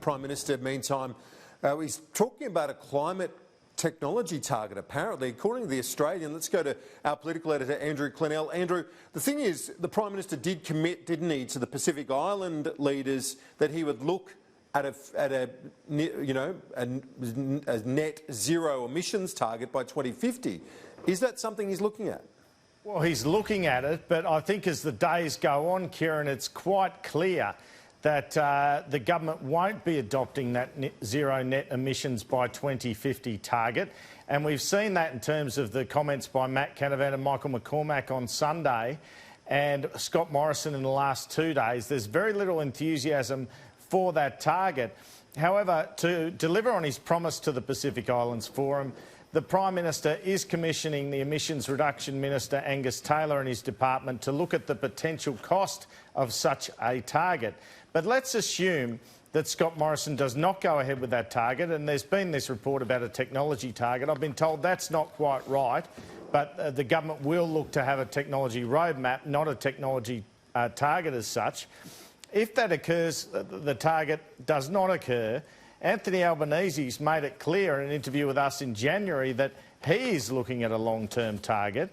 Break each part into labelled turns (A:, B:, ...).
A: Prime Minister, meantime, he's talking about a climate technology target, apparently, according to The Australian. Let's go to our political editor, Andrew Clennell. Andrew, the thing is, the Prime Minister did commit, didn't he, to the Pacific Island leaders that he would look at a net zero emissions target by 2050. Is that something he's looking at?
B: Well, he's looking at it, but I think as the days go on, Kieran, it's quite clear that the government won't be adopting that zero net emissions by 2050 target. And we've seen that in terms of the comments by Matt Canavan and Michael McCormack on Sunday and Scott Morrison in the last 2 days. There's very little enthusiasm for that target. However, to deliver on his promise to the Pacific Islands Forum, the Prime Minister is commissioning the Emissions Reduction Minister, Angus Taylor, and his department to look at the potential cost of such a target. But let's assume that Scott Morrison does not go ahead with that target, and there's been this report about a technology target. I've been told that's not quite right, but the government will look to have a technology roadmap, not a technology target as such. If that occurs, the target does not occur, Anthony Albanese's made it clear in an interview with us in January that he is looking at a long-term target.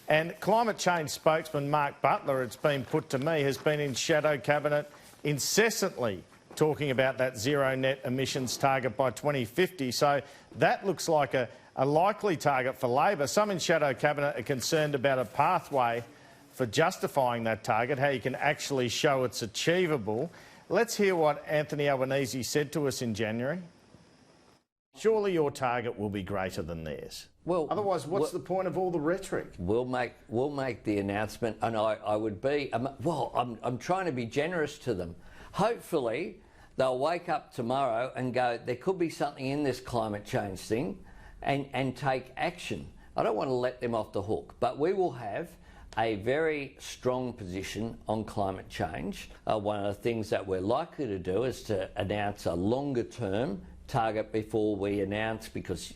B: And climate change spokesman Mark Butler, it's been put to me, has been in shadow cabinet incessantly talking about that zero net emissions target by 2050. So that looks like a likely target for Labor. Some in shadow cabinet are concerned about a pathway for justifying that target, how you can actually show it's achievable. Let's hear what Anthony Albanese said to us in January. Surely your target will be greater than theirs. Well, otherwise, what's the point of all the rhetoric?
C: We'll make the announcement, and I would be I'm trying to be generous to them. Hopefully, they'll wake up tomorrow and go, there could be something in this climate change thing, and take action. I don't want to let them off the hook, but we will have a very strong position on climate change. One of the things that we're likely to do is to announce a longer-term target before we announce, because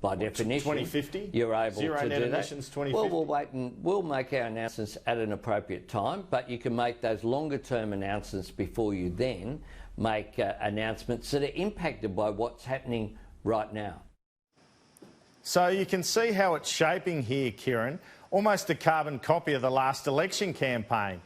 C: by definition,
B: 2050,
C: you're able
B: zero
C: to
B: net
C: do
B: emissions,
C: that.
B: 2050.
C: Well, we'll wait and we'll make our announcements at an appropriate time, but you can make those longer-term announcements before you then make announcements that are impacted by what's happening right now.
B: So you can see how it's shaping here, Kieran. Almost a carbon copy of the last election campaign.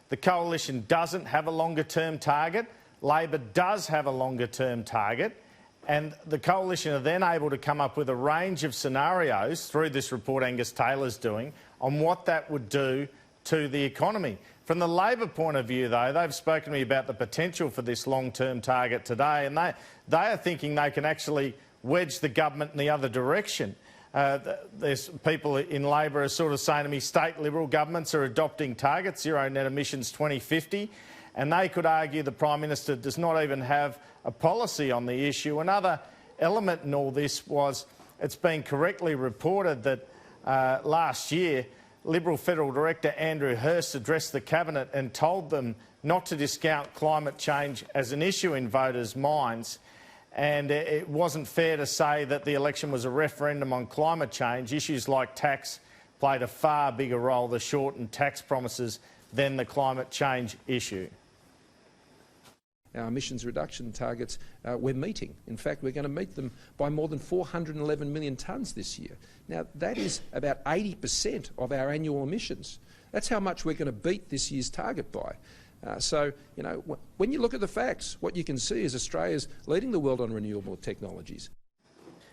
B: The coalition doesn't have a longer-term target. Labor does have a longer-term target. And the coalition are then able to come up with a range of scenarios through this report Angus Taylor's doing on what that would do to the economy. From the Labor point of view, though, they've spoken to me about the potential for this long-term target today, and they are thinking they can actually wedge the government in the other direction. There's people in Labor are sort of saying to me, state Liberal governments are adopting targets, zero net emissions 2050, and they could argue the Prime Minister does not even have a policy on the issue. Another element in all this was it's been correctly reported that last year Liberal Federal Director Andrew Hurst addressed the Cabinet and told them not to discount climate change as an issue in voters' minds. And it wasn't fair to say that the election was a referendum on climate change. Issues like tax played a far bigger role, the shortened tax promises, than the climate change issue.
D: Our emissions reduction targets we're meeting. In fact, we're going to meet them by more than 411 million tonnes this year. Now, that is about 80% of our annual emissions. That's how much we're going to beat this year's target by. So, you know, when you look at the facts, what you can see is Australia's leading the world on renewable technologies.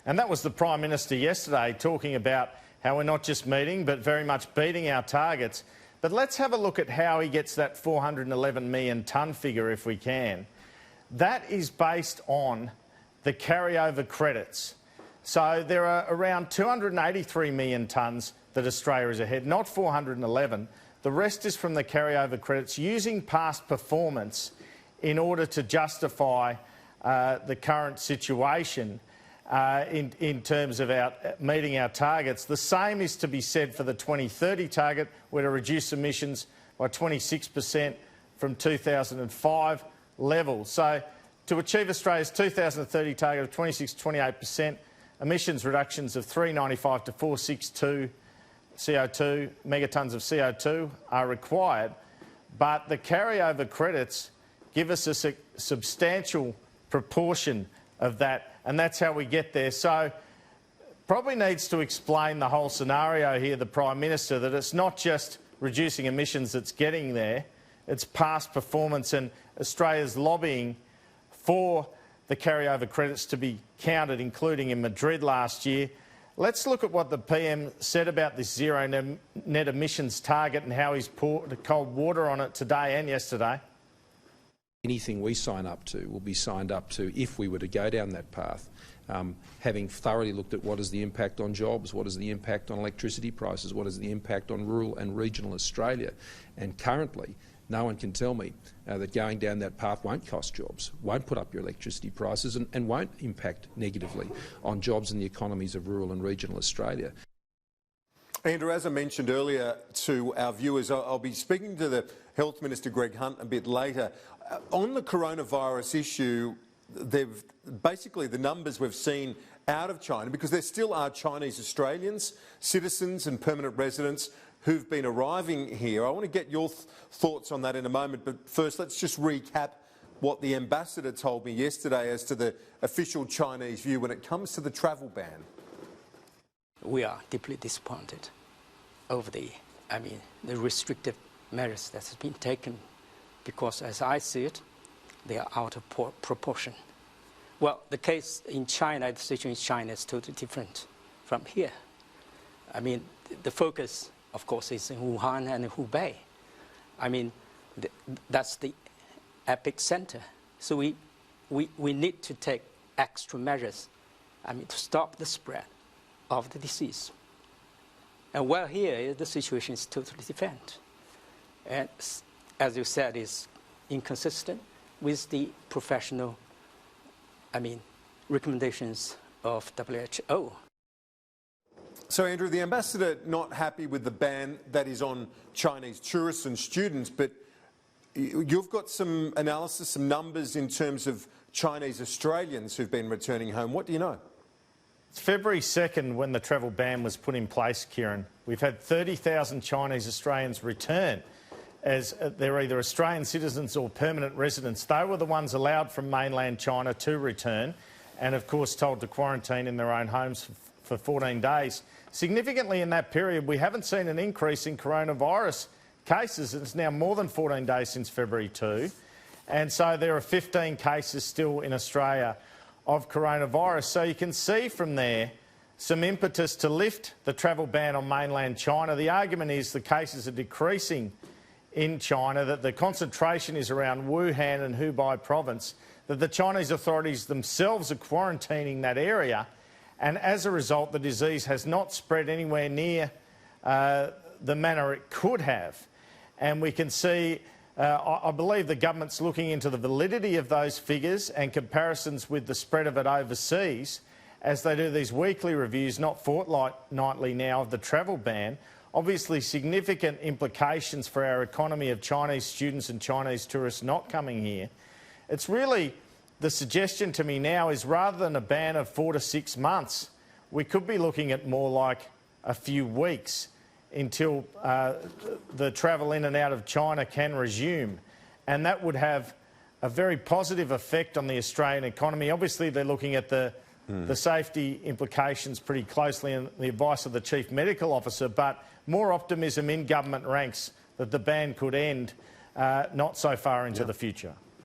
B: And that was the Prime Minister yesterday talking about how we're not just meeting but very much beating our targets. But let's have a look at how he gets that 411 million tonne figure if we can. That is based on the carryover credits. So there are around 283 million tonnes that Australia is ahead, not 411. The rest is from the carryover credits using past performance in order to justify the current situation in terms of meeting our targets. The same is to be said for the 2030 target. We're to reduce emissions by 26% from 2005 levels. So to achieve Australia's 2030 target of 26 to 28%, emissions reductions of 395 to 462 CO2, megatonnes of CO2 are required, but the carryover credits give us a substantial proportion of that, and that's how we get there. So probably needs to explain the whole scenario here, the Prime Minister, that it's not just reducing emissions that's getting there, it's past performance, and Australia's lobbying for the carryover credits to be counted, including in Madrid last year. Let's look at what the PM said about this zero net emissions target and how he's poured cold water on it today and yesterday.
D: Anything we sign up to will be signed up to if we were to go down that path, having thoroughly looked at what is the impact on jobs, what is the impact on electricity prices, what is the impact on rural and regional Australia. And currently, no one can tell me that going down that path won't cost jobs, won't put up your electricity prices and won't impact negatively on jobs and the economies of rural and regional Australia.
A: Andrew, as I mentioned earlier to our viewers, I'll be speaking to the Health Minister Greg Hunt a bit later. On the coronavirus issue, basically the numbers we've seen out of China, because there still are Chinese Australians, citizens and permanent residents who've been arriving here. I want to get your thoughts on that in a moment, but first let's just recap what the ambassador told me yesterday as to the official Chinese view when it comes to the travel ban.
E: We are deeply disappointed over the restrictive measures that have been taken, because as I see it, they are out of proportion. Well, the case in China, the situation in China is totally different from here. I mean, the focus, of course, is in Wuhan and Hubei. I mean, that's the epicenter. So we need to take extra measures, to stop the spread of the disease. And while here, the situation is totally different. And as you said, is inconsistent with the professional, recommendations of WHO.
A: So, Andrew, the ambassador not happy with the ban that is on Chinese tourists and students, but you've got some analysis, some numbers in terms of Chinese Australians who've been returning home. What do you know?
B: It's February 2nd when the travel ban was put in place, Kieran. We've had 30,000 Chinese Australians return as they're either Australian citizens or permanent residents. They were the ones allowed from mainland China to return and, of course, told to quarantine in their own homes for 14 days. Significantly in that period, we haven't seen an increase in coronavirus cases. It's now more than 14 days since February 2. And so there are 15 cases still in Australia of coronavirus. So you can see from there some impetus to lift the travel ban on mainland China. The argument is the cases are decreasing in China, that the concentration is around Wuhan and Hubei province, that the Chinese authorities themselves are quarantining that area, and as a result the disease has not spread anywhere near the manner it could have. And we can see, I believe the government's looking into the validity of those figures and comparisons with the spread of it overseas as they do these weekly reviews, not fortnightly now, of the travel ban. Obviously significant implications for our economy of Chinese students and Chinese tourists not coming here. It's really, the suggestion to me now is, rather than a ban of 4 to 6 months, we could be looking at more like a few weeks until the travel in and out of China can resume. And that would have a very positive effect on the Australian economy. Obviously, they're looking at the safety implications pretty closely and the advice of the Chief Medical Officer, but more optimism in government ranks that the ban could end not so far into the future.